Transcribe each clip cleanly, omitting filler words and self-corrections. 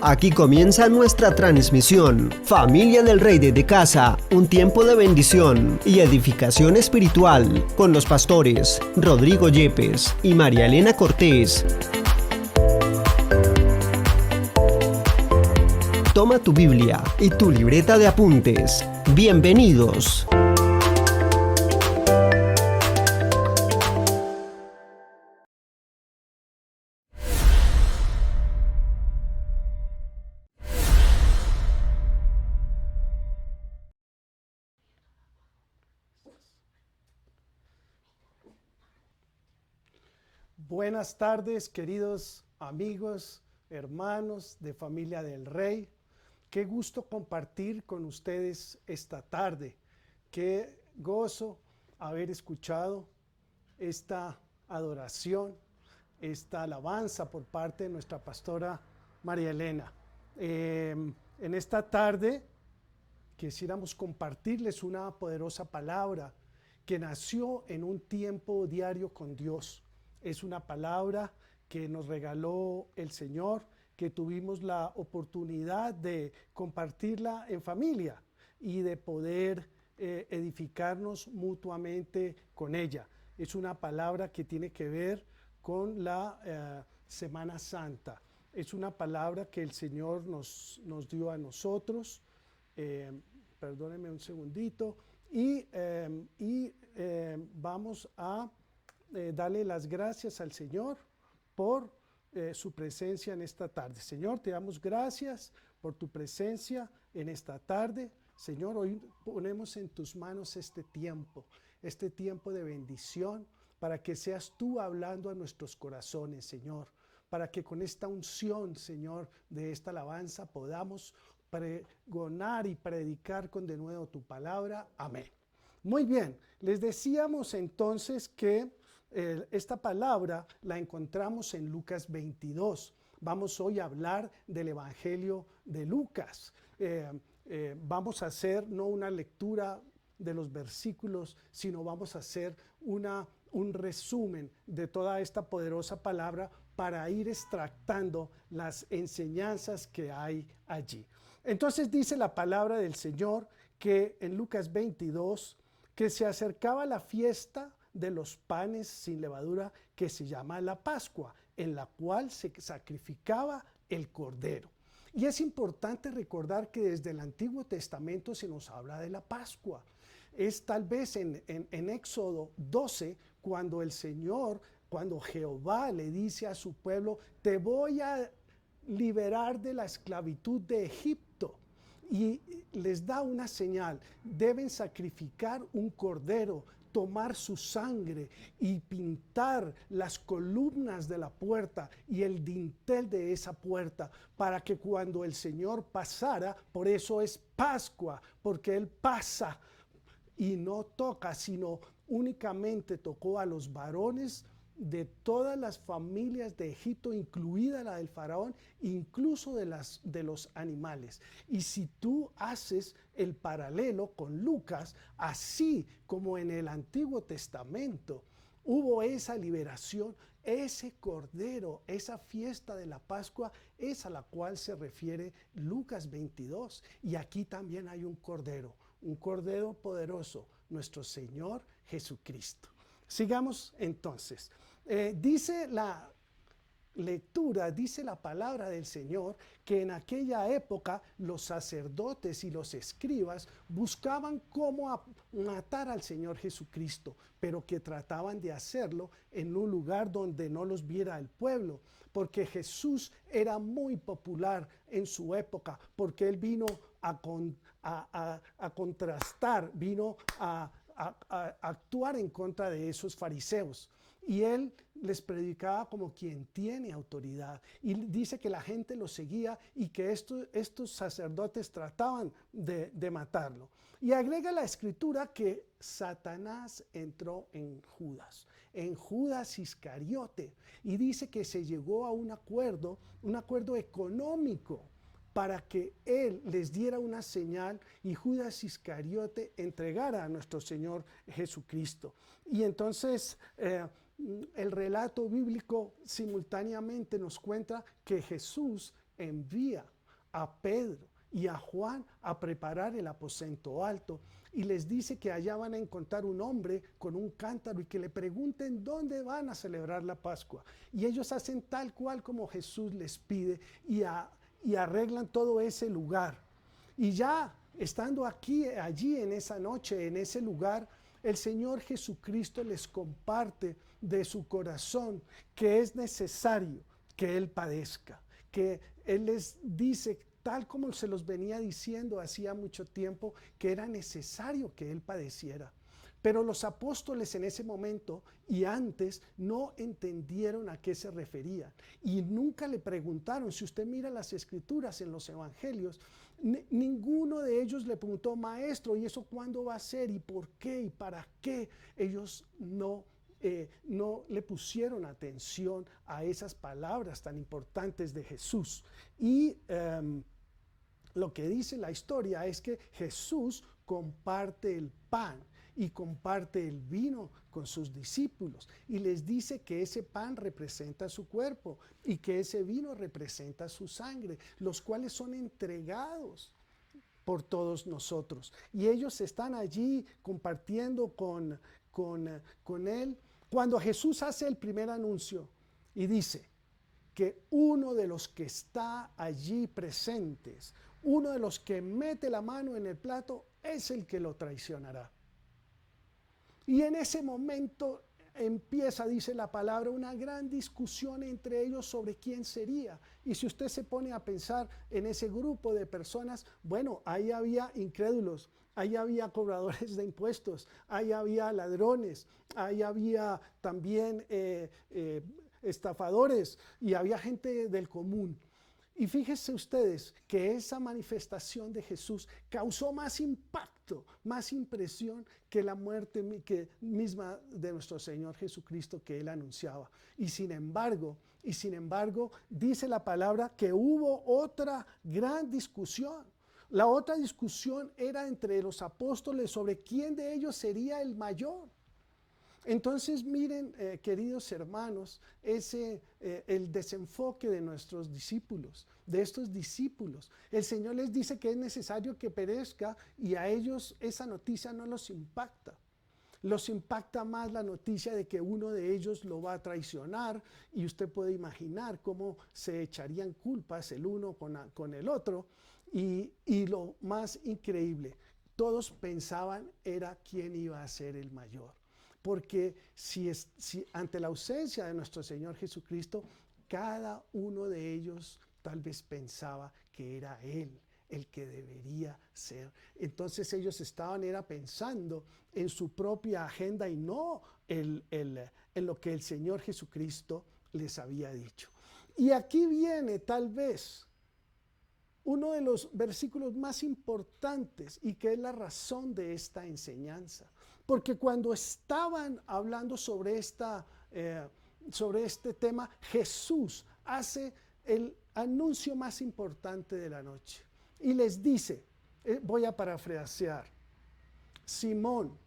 Aquí comienza nuestra transmisión. Familia del Rey desde casa, un tiempo de bendición y edificación espiritual con los pastores Rodrigo Yepes y María Elena Cortés. Toma tu Biblia y tu libreta de apuntes. Bienvenidos. Buenas tardes, queridos amigos, hermanos de Familia del Rey. Qué gusto compartir con ustedes esta tarde. Qué gozo haber escuchado esta adoración, esta alabanza por parte de nuestra pastora María Elena. En esta tarde quisiéramos compartirles una poderosa palabra que nació en un tiempo diario con Dios. Es una palabra que nos regaló el Señor, que tuvimos la oportunidad de compartirla en familia y de poder edificarnos mutuamente con ella. Es una palabra que tiene que ver con la Semana Santa. Es una palabra que el Señor nos dio a nosotros. Perdónenme un segundito. Y vamos a darle las gracias al Señor por su presencia en esta tarde. Señor, te damos gracias por tu presencia en esta tarde. Señor, hoy ponemos en tus manos este tiempo de bendición, para que seas tú hablando a nuestros corazones, Señor, para que con esta unción, Señor, de esta alabanza podamos pregonar y predicar con denuedo tu palabra. Amén. Muy bien, les decíamos entonces que esta palabra la encontramos en Lucas 22. Vamos hoy a hablar del Evangelio de Lucas. Vamos a hacer no una lectura de los versículos, sino vamos a hacer un resumen de toda esta poderosa palabra para ir extractando las enseñanzas que hay allí. Entonces dice la palabra del Señor que en Lucas 22, que se acercaba la fiesta de los panes sin levadura, que se llama la Pascua, en la cual se sacrificaba el cordero. Y es importante recordar que desde el Antiguo Testamento se nos habla de la Pascua. Es tal vez en Éxodo 12, cuando cuando Jehová le dice a su pueblo: te voy a liberar de la esclavitud de Egipto. Y les da una señal: deben sacrificar un cordero, tomar su sangre y pintar las columnas de la puerta y el dintel de esa puerta, para que cuando el Señor pasara, por eso es Pascua, porque Él pasa y no toca, sino únicamente tocó a los varones de todas las familias de Egipto, incluida la del faraón, incluso de los animales. Y si tú haces el paralelo con Lucas, así como en el Antiguo Testamento hubo esa liberación, ese cordero, esa fiesta de la Pascua, es a la cual se refiere Lucas 22. Y aquí también hay un cordero poderoso, nuestro Señor Jesucristo. Sigamos entonces. Dice la lectura, dice la palabra del Señor, que en aquella época los sacerdotes y los escribas buscaban cómo matar al Señor Jesucristo, pero que trataban de hacerlo en un lugar donde no los viera el pueblo, porque Jesús era muy popular en su época, porque Él vino a contrastar, vino a actuar en contra de esos fariseos. Y Él les predicaba como quien tiene autoridad. Y dice que la gente lo seguía y que estos sacerdotes trataban de matarlo. Y agrega la escritura que Satanás entró en Judas Iscariote. Y dice que se llegó a un acuerdo económico, para que Él les diera una señal y Judas Iscariote entregara a nuestro Señor Jesucristo. Y entonces el relato bíblico simultáneamente nos cuenta que Jesús envía a Pedro y a Juan a preparar el aposento alto y les dice que allá van a encontrar un hombre con un cántaro y que le pregunten dónde van a celebrar la Pascua. Y ellos hacen tal cual como Jesús les pide y arreglan todo ese lugar. Y ya estando allí en esa noche, en ese lugar, el Señor Jesucristo les comparte de su corazón que es necesario que Él padezca, que Él les dice, tal como se los venía diciendo hacía mucho tiempo, que era necesario que Él padeciera. Pero los apóstoles en ese momento y antes no entendieron a qué se refería y nunca le preguntaron. Si usted mira las escrituras en los evangelios, ninguno de ellos le preguntó, maestro, ¿y eso cuándo va a ser? ¿Y por qué? ¿Y para qué? Ellos no le pusieron atención a esas palabras tan importantes de Jesús. Y lo que dice la historia es que Jesús comparte el pan y comparte el vino con sus discípulos y les dice que ese pan representa su cuerpo y que ese vino representa su sangre, los cuales son entregados por todos nosotros. Y ellos están allí compartiendo con Él cuando Jesús hace el primer anuncio y dice que uno de los que está allí presentes, uno de los que mete la mano en el plato, es el que lo traicionará. Y en ese momento empieza, dice la palabra, una gran discusión entre ellos sobre quién sería. Y si usted se pone a pensar en ese grupo de personas, bueno, ahí había incrédulos, ahí había cobradores de impuestos, ahí había ladrones, ahí había también estafadores y había gente del común. Y fíjense ustedes que esa manifestación de Jesús causó más impacto, más impresión que la muerte misma de nuestro Señor Jesucristo que Él anunciaba. Y sin embargo, dice la palabra que hubo otra gran discusión. La otra discusión era entre los apóstoles sobre quién de ellos sería el mayor. Entonces miren, queridos hermanos, el desenfoque de nuestros discípulos, de estos discípulos. El Señor les dice que es necesario que perezca y a ellos esa noticia no los impacta. Los impacta más la noticia de que uno de ellos lo va a traicionar y usted puede imaginar cómo se echarían culpas el uno con el otro. Y lo más increíble, todos pensaban era quién iba a ser el mayor. Porque si ante la ausencia de nuestro Señor Jesucristo, cada uno de ellos tal vez pensaba que era Él el que debería ser. Entonces ellos estaban pensando en su propia agenda y no en lo que el Señor Jesucristo les había dicho. Y aquí viene tal vez uno de los versículos más importantes y que es la razón de esta enseñanza. Porque cuando estaban hablando sobre este tema, Jesús hace el anuncio más importante de la noche. Y les dice, voy a parafrasear, Simón,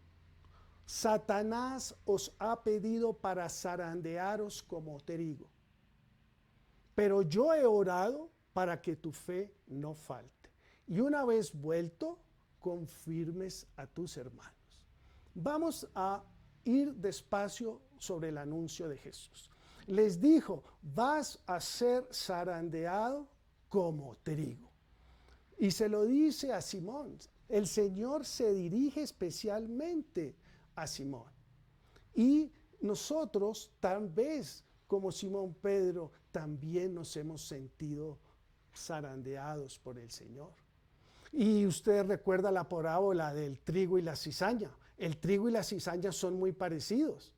Satanás os ha pedido para zarandearos como trigo, pero yo he orado para que tu fe no falte. Y una vez vuelto, confirmes a tus hermanos. Vamos a ir despacio sobre el anuncio de Jesús. Les dijo, vas a ser zarandeado como trigo. Y se lo dice a Simón. El Señor se dirige especialmente a Simón. Y nosotros, tal vez como Simón Pedro, también nos hemos sentido zarandeados por el Señor. Y usted recuerda la parábola del trigo y la cizaña. El trigo y la cizaña son muy parecidos.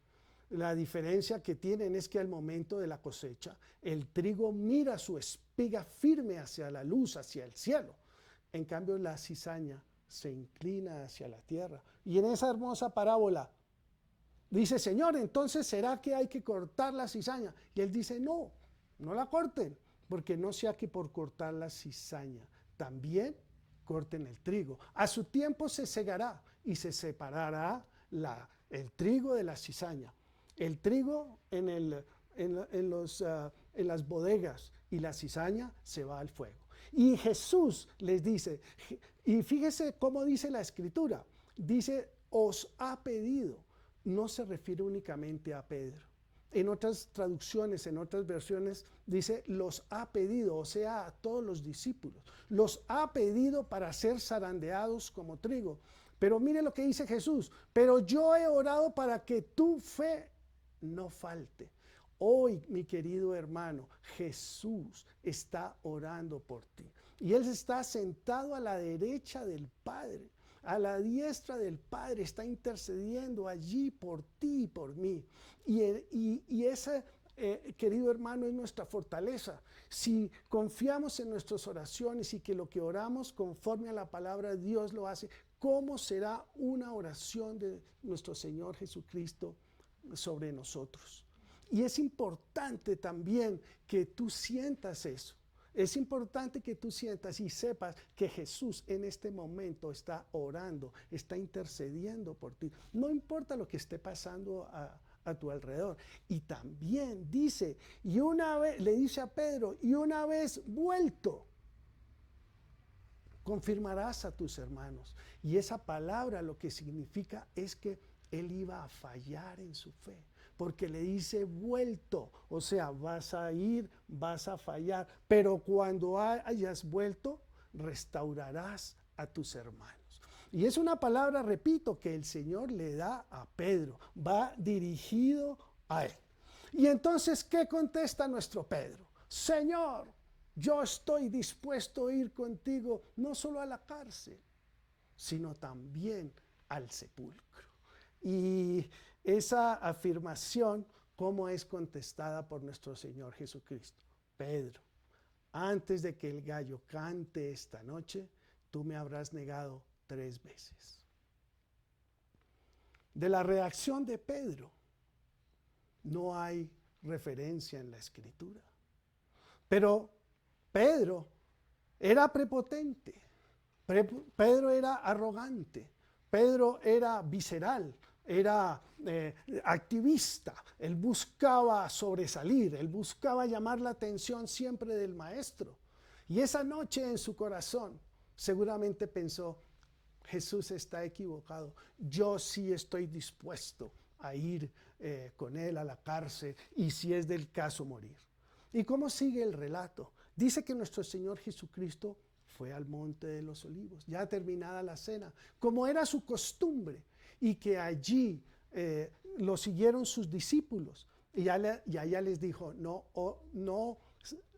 La diferencia que tienen es que al momento de la cosecha, el trigo mira su espiga firme hacia la luz, hacia el cielo. En cambio, la cizaña se inclina hacia la tierra. Y en esa hermosa parábola dice, Señor, entonces ¿será que hay que cortar la cizaña? Y él dice, no, no la corten, porque no sea que por cortar la cizaña también corten el trigo. A su tiempo se segará y se separará el trigo de la cizaña. El trigo en las bodegas y la cizaña se va al fuego. Y Jesús les dice, y fíjese cómo dice la Escritura, dice, os ha pedido, no se refiere únicamente a Pedro. En otras traducciones, en otras versiones, dice, los ha pedido, o sea, a todos los discípulos. Los ha pedido para ser zarandeados como trigo. Pero mire lo que dice Jesús, pero yo he orado para que tu fe no falte. Hoy, mi querido hermano, Jesús está orando por ti. Y Él está sentado a la derecha del Padre, a la diestra del Padre, está intercediendo allí por ti y por mí. Y ese, querido hermano, es nuestra fortaleza. Si confiamos en nuestras oraciones y que lo que oramos conforme a la palabra de Dios lo hace, ¿cómo será una oración de nuestro Señor Jesucristo sobre nosotros? Y es importante también que tú sientas eso. Es importante que tú sientas y sepas que Jesús en este momento está orando, está intercediendo por ti. No importa lo que esté pasando a tu alrededor. Y también dice, y una vez, le dice a Pedro, y una vez vuelto, confirmarás a tus hermanos. Y esa palabra lo que significa es que él iba a fallar en su fe. Porque le dice vuelto, o sea, vas a ir, vas a fallar, pero cuando hayas vuelto, restaurarás a tus hermanos. Y es una palabra, repito, que el Señor le da a Pedro, va dirigido a él. Y entonces, ¿qué contesta nuestro Pedro? Señor, yo estoy dispuesto a ir contigo, no solo a la cárcel, sino también al sepulcro. Y esa afirmación, ¿cómo es contestada por nuestro Señor Jesucristo? Pedro, antes de que el gallo cante esta noche, tú me habrás negado 3 veces. De la reacción de Pedro, no hay referencia en la Escritura. Pero Pedro era prepotente, Pedro era arrogante, Pedro era visceral, era activista, él buscaba sobresalir, él buscaba llamar la atención siempre del maestro. Y esa noche en su corazón seguramente pensó, Jesús está equivocado, yo sí estoy dispuesto a ir con él a la cárcel y si es del caso morir. ¿Y cómo sigue el relato? Dice que nuestro Señor Jesucristo fue al Monte de los Olivos, ya terminada la cena, como era su costumbre, y que allí lo siguieron sus discípulos. Y allá les dijo, no,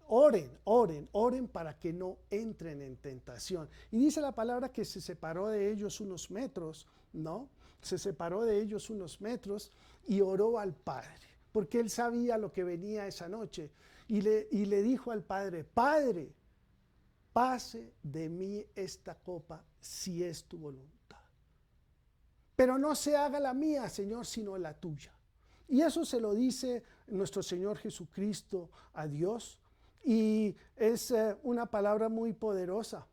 oren para que no entren en tentación. Y dice la palabra que se separó de ellos unos metros, ¿no? Se separó de ellos unos metros y oró al Padre, porque él sabía lo que venía esa noche. Y le dijo al Padre, Padre, pase de mí esta copa si es tu voluntad. Pero no se haga la mía, Señor, sino la tuya. Y eso se lo dice nuestro Señor Jesucristo a Dios. Y es una palabra muy poderosa,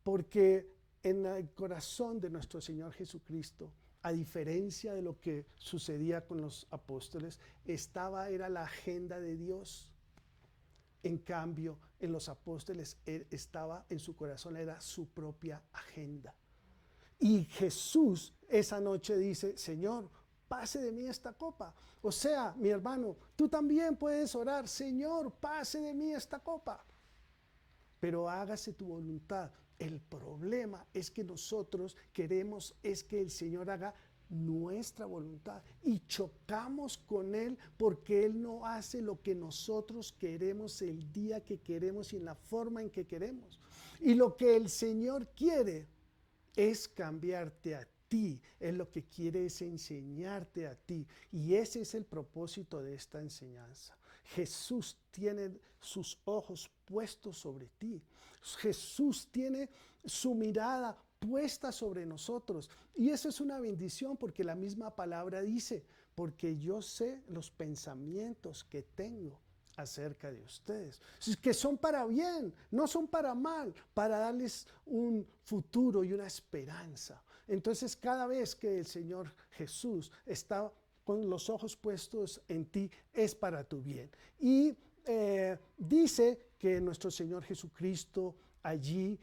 porque en el corazón de nuestro Señor Jesucristo, a diferencia de lo que sucedía con los apóstoles, era la agenda de Dios. En cambio, en los apóstoles estaba en su corazón, era su propia agenda. Y Jesús esa noche dice, Señor, pase de mí esta copa. O sea, mi hermano, tú también puedes orar, Señor, pase de mí esta copa. Pero hágase tu voluntad. El problema es que nosotros queremos es que el Señor haga nuestra voluntad y chocamos con Él porque Él no hace lo que nosotros queremos el día que queremos y en la forma en que queremos. Y lo que el Señor quiere es cambiarte a ti, Él lo que quiere es enseñarte a ti, y ese es el propósito de esta enseñanza. Jesús tiene sus ojos puestos sobre ti, Jesús tiene su mirada puesta sobre nosotros, y eso es una bendición porque la misma palabra dice, porque yo sé los pensamientos que tengo acerca de ustedes, que son para bien, no son para mal, para darles un futuro y una esperanza. Entonces, cada vez que el Señor Jesús está con los ojos puestos en ti, es para tu bien. Y dice que nuestro Señor Jesucristo allí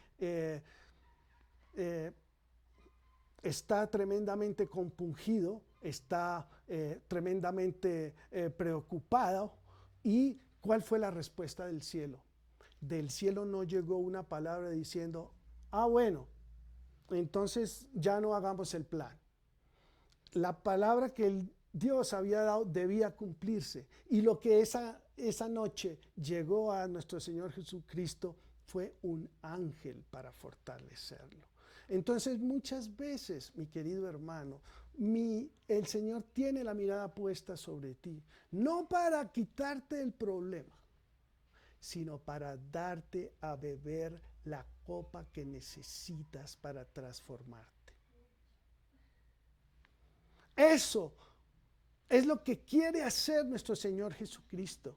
está tremendamente compungido, está tremendamente preocupado. ¿Y cuál fue la respuesta del cielo? Del cielo no llegó una palabra diciendo, bueno, entonces ya no hagamos el plan. La palabra que Dios había dado debía cumplirse. Y lo que esa noche llegó a nuestro Señor Jesucristo fue un ángel para fortalecerlo. Entonces muchas veces, mi querido hermano, el Señor tiene la mirada puesta sobre ti, no para quitarte el problema, sino para darte a beber la copa que necesitas para transformarte. Eso es lo que quiere hacer nuestro Señor Jesucristo.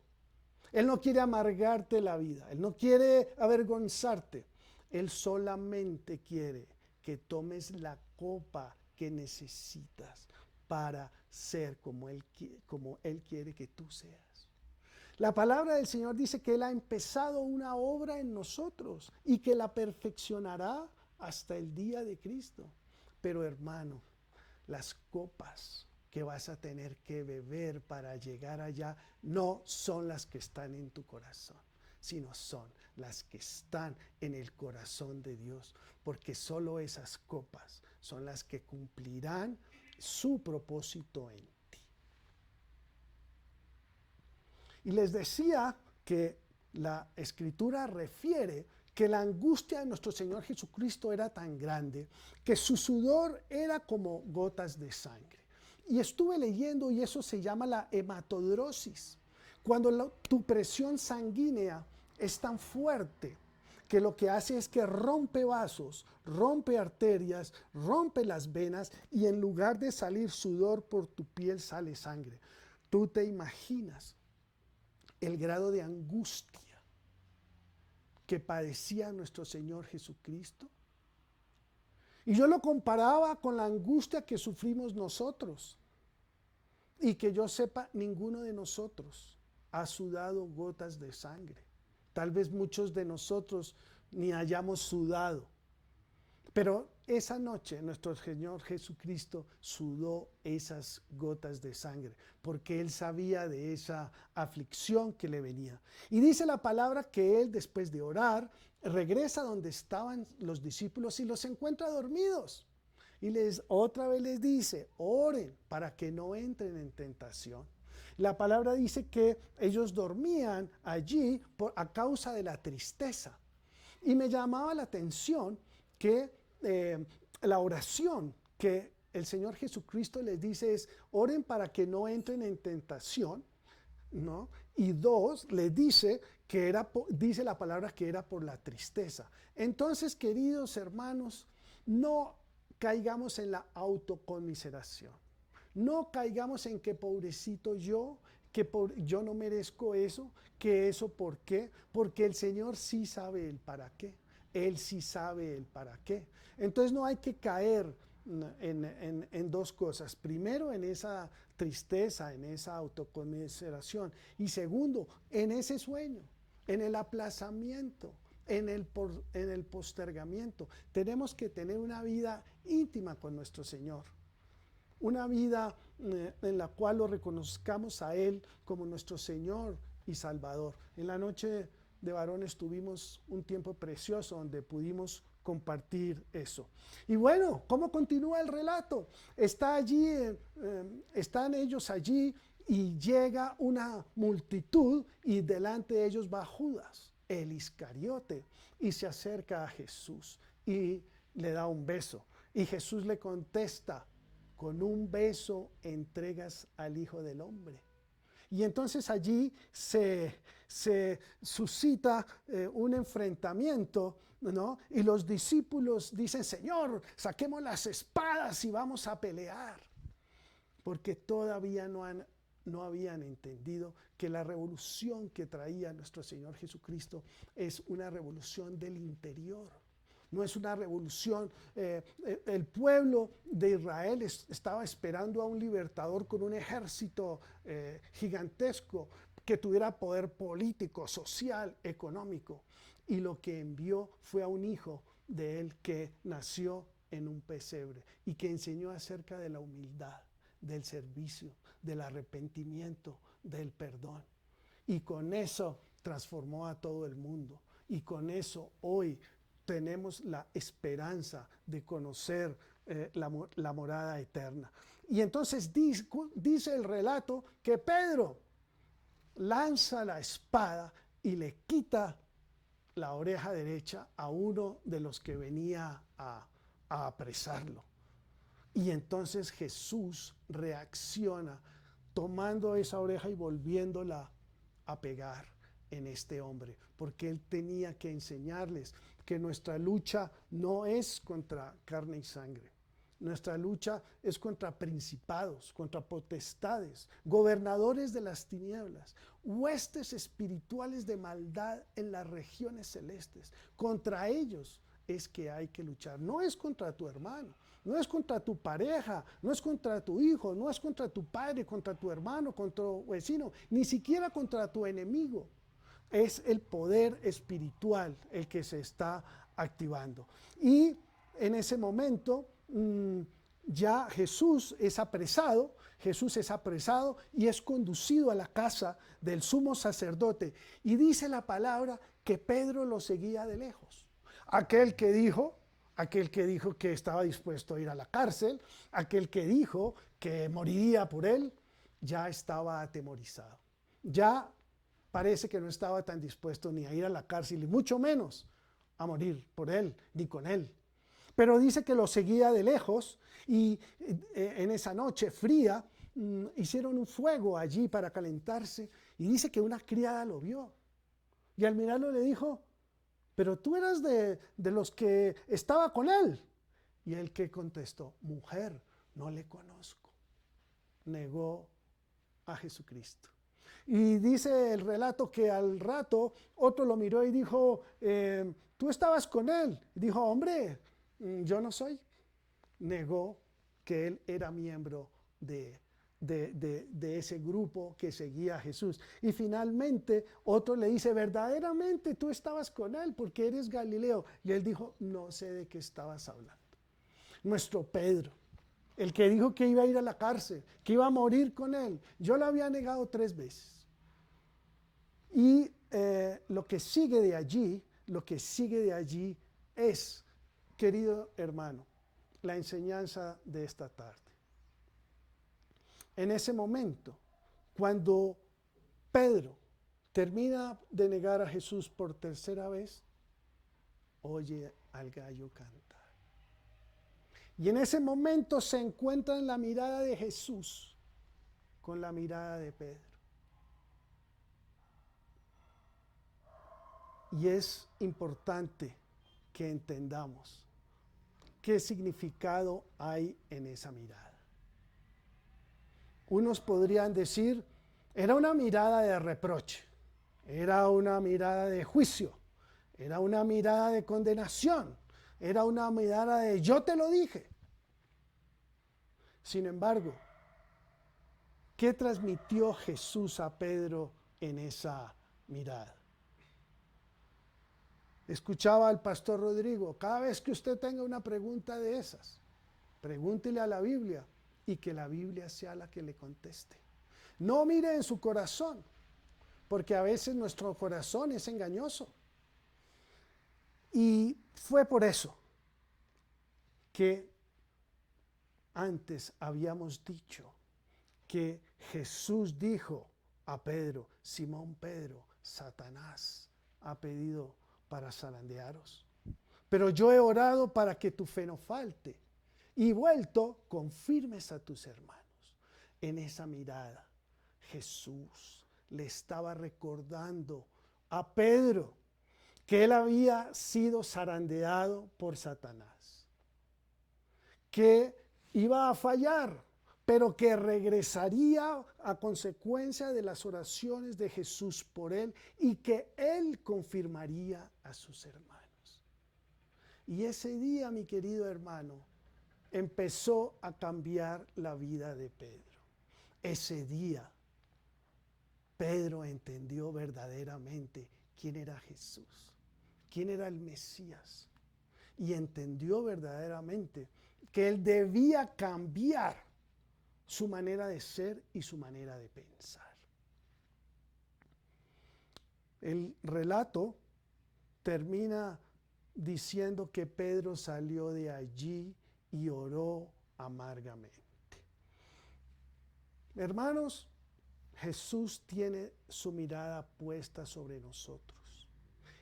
Él no quiere amargarte la vida, Él no quiere avergonzarte. Él solamente quiere que tomes la copa que necesitas para ser como Él quiere que tú seas. La palabra del Señor dice que Él ha empezado una obra en nosotros y que la perfeccionará hasta el día de Cristo. Pero hermano, las copas que vas a tener que beber para llegar allá no son las que están en tu corazón, sino son las que están en el corazón de Dios, porque solo esas copas son las que cumplirán su propósito en ti. Y les decía que la Escritura refiere que la angustia de nuestro Señor Jesucristo era tan grande que su sudor era como gotas de sangre. Y estuve leyendo y eso se llama la hematodrosis. Cuando tu presión sanguínea es tan fuerte que lo que hace es que rompe vasos, rompe arterias, rompe las venas y en lugar de salir sudor por tu piel sale sangre. ¿Tú te imaginas el grado de angustia que padecía nuestro Señor Jesucristo? Y yo lo comparaba con la angustia que sufrimos nosotros. Y que yo sepa, ninguno de nosotros ha sudado gotas de sangre. Tal vez muchos de nosotros ni hayamos sudado. Pero esa noche nuestro Señor Jesucristo sudó esas gotas de sangre, porque Él sabía de esa aflicción que le venía. Y dice la palabra que Él, después de orar, regresa donde estaban los discípulos y los encuentra dormidos. Y otra vez les dice, oren para que no entren en tentación. La palabra dice que ellos dormían allí a causa de la tristeza. Y me llamaba la atención que la oración que el Señor Jesucristo les dice es, oren para que no entren en tentación, ¿no? Y dos, les dice que dice la palabra que era por la tristeza. Entonces, queridos hermanos, no caigamos en la autoconmiseración. No caigamos en que pobrecito yo, yo no merezco eso, que eso ¿por qué? Porque el Señor sí sabe el para qué. Él sí sabe el para qué. Entonces no hay que caer en dos cosas. Primero, en esa tristeza, en esa autoconmiseración. Y segundo, en ese sueño, en el aplazamiento, en el postergamiento. Tenemos que tener una vida íntima con nuestro Señor. Una vida en la cual lo reconozcamos a Él como nuestro Señor y Salvador. En la noche de varones tuvimos un tiempo precioso donde pudimos compartir eso. Y bueno, ¿cómo continúa el relato? Están ellos allí y llega una multitud y delante de ellos va Judas, el Iscariote, y se acerca a Jesús y le da un beso. Y Jesús le contesta, con un beso entregas al Hijo del Hombre. Y entonces allí se suscita un enfrentamiento, ¿no? Y los discípulos dicen, Señor, saquemos las espadas y vamos a pelear. Porque todavía no habían entendido que la revolución que traía nuestro Señor Jesucristo es una revolución del interior. No es una revolución. El pueblo de Israel estaba esperando a un libertador con un ejército gigantesco que tuviera poder político, social, económico. y lo que envió fue a un hijo de él que nació en un pesebre y que enseñó acerca de la humildad, del servicio, del arrepentimiento, del perdón. Y con eso transformó a todo el mundo. Y con eso hoy tenemos la esperanza de conocer la morada eterna. Y entonces dice el relato que Pedro lanza la espada y le quita la oreja derecha a uno de los que venía a apresarlo. Y entonces Jesús reacciona tomando esa oreja y volviéndola a pegar en este hombre, porque él tenía que enseñarles que nuestra lucha no es contra carne y sangre. Nuestra lucha es contra principados, contra potestades, gobernadores de las tinieblas, huestes espirituales de maldad en las regiones celestes. Contra ellos es que hay que luchar. No es contra tu hermano, no es contra tu pareja, no es contra tu hijo, no es contra tu padre, contra tu hermano, contra tu vecino, ni siquiera contra tu enemigo. Es el poder espiritual el que se está activando. Y en ese momento ya Jesús es apresado y es conducido a la casa del sumo sacerdote. Y dice la palabra que Pedro lo seguía de lejos. Aquel que dijo que estaba dispuesto a ir a la cárcel, aquel que dijo que moriría por él, ya estaba atemorizado. Ya parece que no estaba tan dispuesto ni a ir a la cárcel, y mucho menos a morir por él, ni con él. Pero dice que lo seguía de lejos y en esa noche fría hicieron un fuego allí para calentarse y dice que una criada lo vio. Y al mirarlo le dijo, pero tú eras de los que estaba con él. Y él que contestó, mujer, no le conozco. Negó a Jesucristo. Y dice el relato que al rato otro lo miró y dijo, tú estabas con él. Y dijo, hombre, yo no soy. Negó que él era miembro de ese grupo que seguía a Jesús. Y finalmente otro le dice, verdaderamente tú estabas con él porque eres Galileo. Y él dijo, no sé de qué estabas hablando. Nuestro Pedro, el que dijo que iba a ir a la cárcel, que iba a morir con él, yo lo había negado 3 veces. Y lo que sigue de allí es, querido hermano, la enseñanza de esta tarde. En ese momento, cuando Pedro termina de negar a Jesús por 3ª vez, oye al gallo cantar. Y en ese momento se encuentra en la mirada de Jesús con la mirada de Pedro. Y es importante que entendamos qué significado hay en esa mirada. Unos podrían decir, era una mirada de reproche, era una mirada de juicio, era una mirada de condenación, era una mirada de yo te lo dije. Sin embargo, ¿qué transmitió Jesús a Pedro en esa mirada? Escuchaba al pastor Rodrigo, cada vez que usted tenga una pregunta de esas, pregúntele a la Biblia y que la Biblia sea la que le conteste. No mire en su corazón, porque a veces nuestro corazón es engañoso. Y fue por eso que antes habíamos dicho que Jesús dijo a Pedro, Simón Pedro, Satanás ha pedido para zarandearos, pero yo he orado para que tu fe no falte, y vuelto confirmes a tus hermanos. En esa mirada, Jesús le estaba recordando a Pedro que él había sido zarandeado por Satanás, que iba a fallar, pero que regresaría a consecuencia de las oraciones de Jesús por él y que él confirmaría a sus hermanos. Y ese día, mi querido hermano, empezó a cambiar la vida de Pedro. Ese día, Pedro entendió verdaderamente quién era Jesús. quién era el Mesías y entendió verdaderamente que él debía cambiar su manera de ser y su manera de pensar. El relato termina diciendo que Pedro salió de allí y oró amargamente. Hermanos, Jesús tiene su mirada puesta sobre nosotros.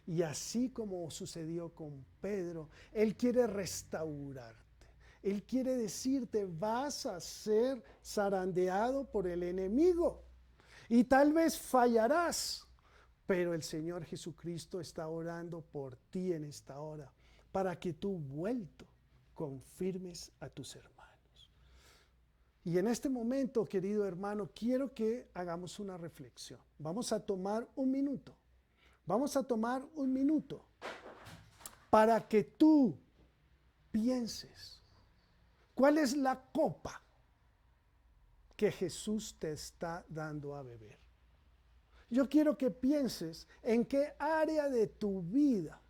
Y así como sucedió con Pedro, Él quiere restaurarte. Él quiere decirte, vas a ser zarandeado por el enemigo. Y tal vez fallarás, pero el Señor Jesucristo está orando por ti en esta hora, para que tú vuelto confirmes a tus hermanos. Y en este momento, querido hermano, quiero que hagamos una reflexión. Vamos a tomar un minuto. Vamos a tomar un minuto para que tú pienses cuál es la copa que Jesús te está dando a beber. Yo quiero que pienses en qué área de tu vida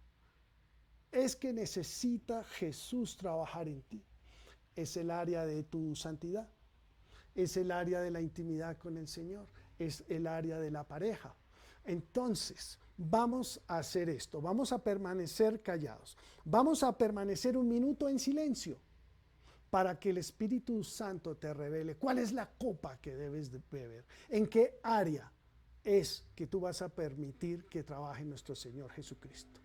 es que necesita Jesús trabajar en ti. ¿Es el área de tu santidad? ¿Es el área de la intimidad con el Señor? ¿Es el área de la pareja? Entonces, vamos a hacer esto. Vamos a permanecer callados. Vamos a permanecer un minuto en silencio para que el Espíritu Santo te revele cuál es la copa que debes de beber. ¿En qué área es que tú vas a permitir que trabaje nuestro Señor Jesucristo?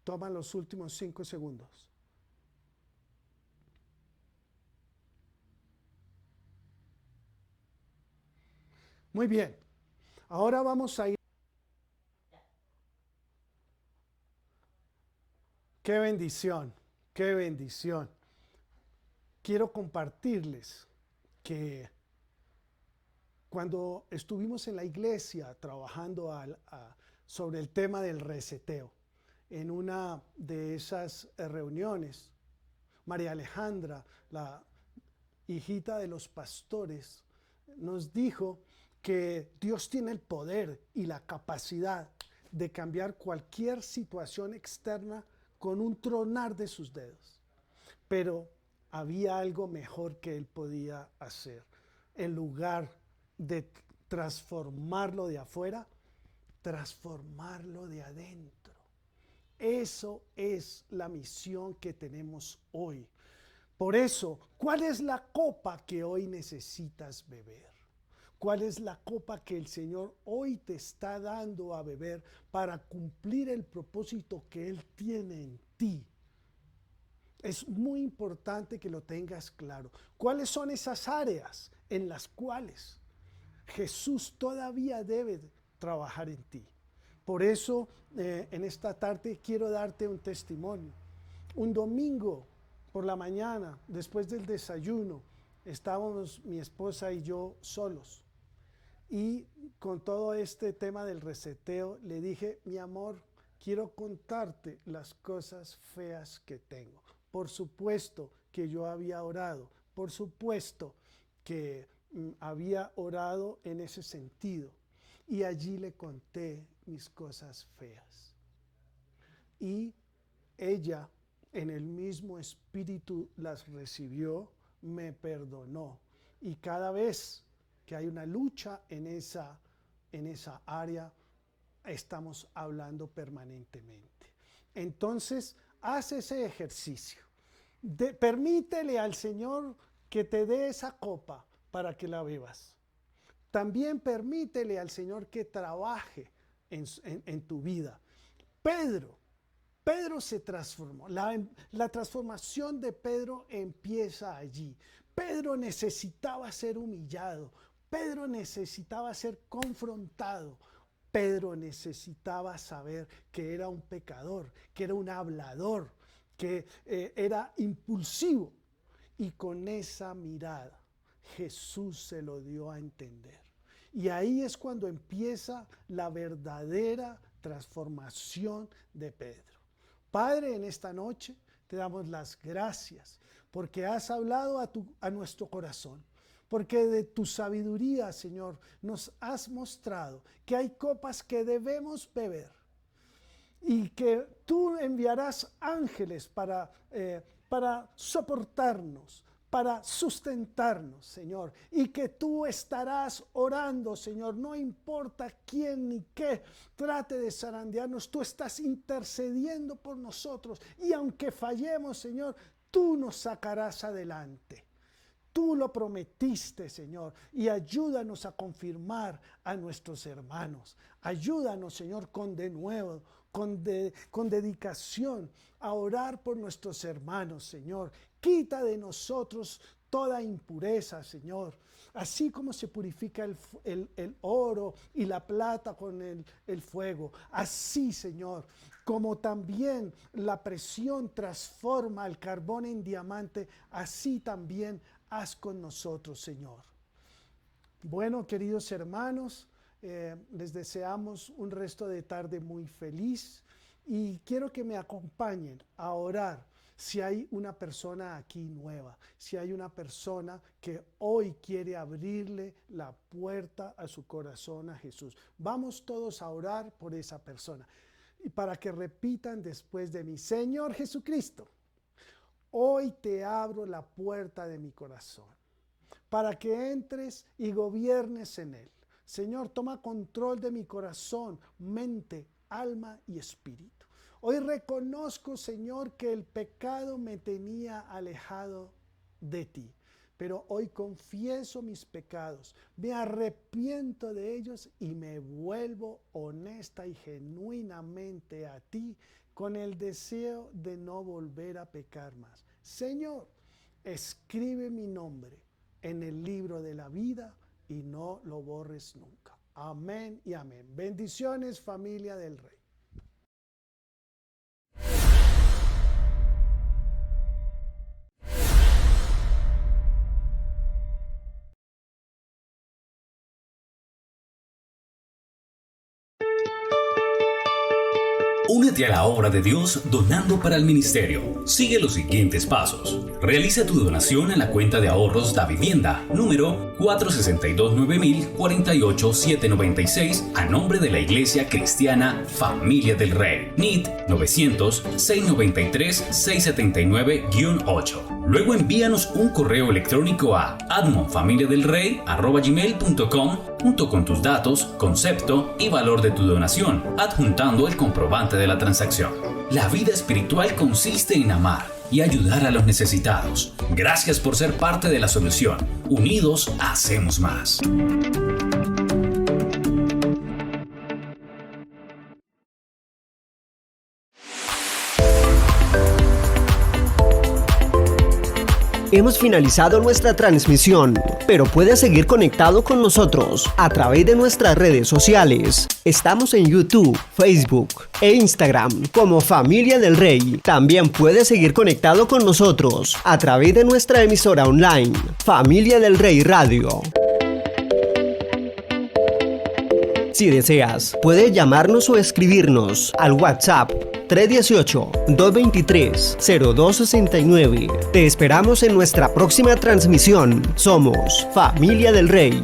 Toma los últimos 5 segundos. Muy bien. Ahora vamos a ir. Qué bendición, qué bendición. Quiero compartirles que cuando estuvimos en la iglesia trabajando sobre el tema del reseteo, en una de esas reuniones, María Alejandra, la hijita de los pastores, nos dijo que Dios tiene el poder y la capacidad de cambiar cualquier situación externa con un tronar de sus dedos. Pero había algo mejor que él podía hacer. En lugar de transformarlo de afuera, transformarlo de adentro. Eso es la misión que tenemos hoy. Por eso, ¿cuál es la copa que hoy necesitas beber? ¿Cuál es la copa que el Señor hoy te está dando a beber para cumplir el propósito que Él tiene en ti? Es muy importante que lo tengas claro. ¿Cuáles son esas áreas en las cuales Jesús todavía debe trabajar en ti? Por eso, en esta tarde quiero darte un testimonio. Un domingo por la mañana, después del desayuno, estábamos mi esposa y yo solos. Y con todo este tema del reseteo, le dije, mi amor, quiero contarte las cosas feas que tengo. Por supuesto que yo había orado, por supuesto que había orado en ese sentido. Y allí le conté mis cosas feas. Y ella, en el mismo espíritu, las recibió, me perdonó. Y cada vez que hay una lucha en esa área, estamos hablando permanentemente. Entonces, haz ese ejercicio. Permítele al Señor que te dé esa copa para que la bebas. También permítele al Señor que trabaje en tu vida. Pedro se transformó. La transformación de Pedro empieza allí. Pedro necesitaba ser humillado. Pedro necesitaba ser confrontado. Pedro necesitaba saber que era un pecador, que era un hablador, que era impulsivo. Y con esa mirada Jesús se lo dio a entender. Y ahí es cuando empieza la verdadera transformación de Pedro. Padre, en esta noche te damos las gracias porque has hablado a nuestro corazón. Porque de tu sabiduría, Señor, nos has mostrado que hay copas que debemos beber y que tú enviarás ángeles para soportarnos, para sustentarnos, Señor, y que tú estarás orando, Señor, no importa quién ni qué trate de zarandearnos, tú estás intercediendo por nosotros y aunque fallemos, Señor, tú nos sacarás adelante. Tú lo prometiste, Señor, y ayúdanos a confirmar a nuestros hermanos. Ayúdanos, Señor, con dedicación a orar por nuestros hermanos, Señor. Quita de nosotros toda impureza, Señor. Así como se purifica el oro y la plata con el fuego. Así, Señor, como también la presión transforma el carbón en diamante, así también haz con nosotros, Señor. Bueno, queridos hermanos, les deseamos un resto de tarde muy feliz y quiero que me acompañen a orar si hay una persona aquí nueva, si hay una persona que hoy quiere abrirle la puerta a su corazón a Jesús. Vamos todos a orar por esa persona y para que repitan después de mí: Señor Jesucristo, hoy te abro la puerta de mi corazón para que entres y gobiernes en él. Señor, toma control de mi corazón, mente, alma y espíritu. Hoy reconozco, Señor, que el pecado me tenía alejado de ti, pero hoy confieso mis pecados, me arrepiento de ellos y me vuelvo honesta y genuinamente a ti, con el deseo de no volver a pecar más. Señor, escribe mi nombre en el libro de la vida y no lo borres nunca. Amén y amén. Bendiciones, familia del Rey. Únete a la obra de Dios donando para el ministerio. Sigue los siguientes pasos. Realiza tu donación a la cuenta de ahorros Da Vivienda, número 462-9000-48796, a nombre de la Iglesia Cristiana Familia del Rey. NIT 900-693-679-8. Luego envíanos un correo electrónico a admonfamiliadelrey@gmail.com junto con tus datos, concepto y valor de tu donación, adjuntando el comprobante de la transacción. La vida espiritual consiste en amar y ayudar a los necesitados. Gracias por ser parte de la solución. Unidos hacemos más. Hemos finalizado nuestra transmisión, pero puedes seguir conectado con nosotros a través de nuestras redes sociales. Estamos en YouTube, Facebook e Instagram como Familia del Rey. También puedes seguir conectado con nosotros a través de nuestra emisora online, Familia del Rey Radio. Si deseas, puedes llamarnos o escribirnos al WhatsApp 318-223-0269. Te esperamos en nuestra próxima transmisión. Somos Familia del Rey.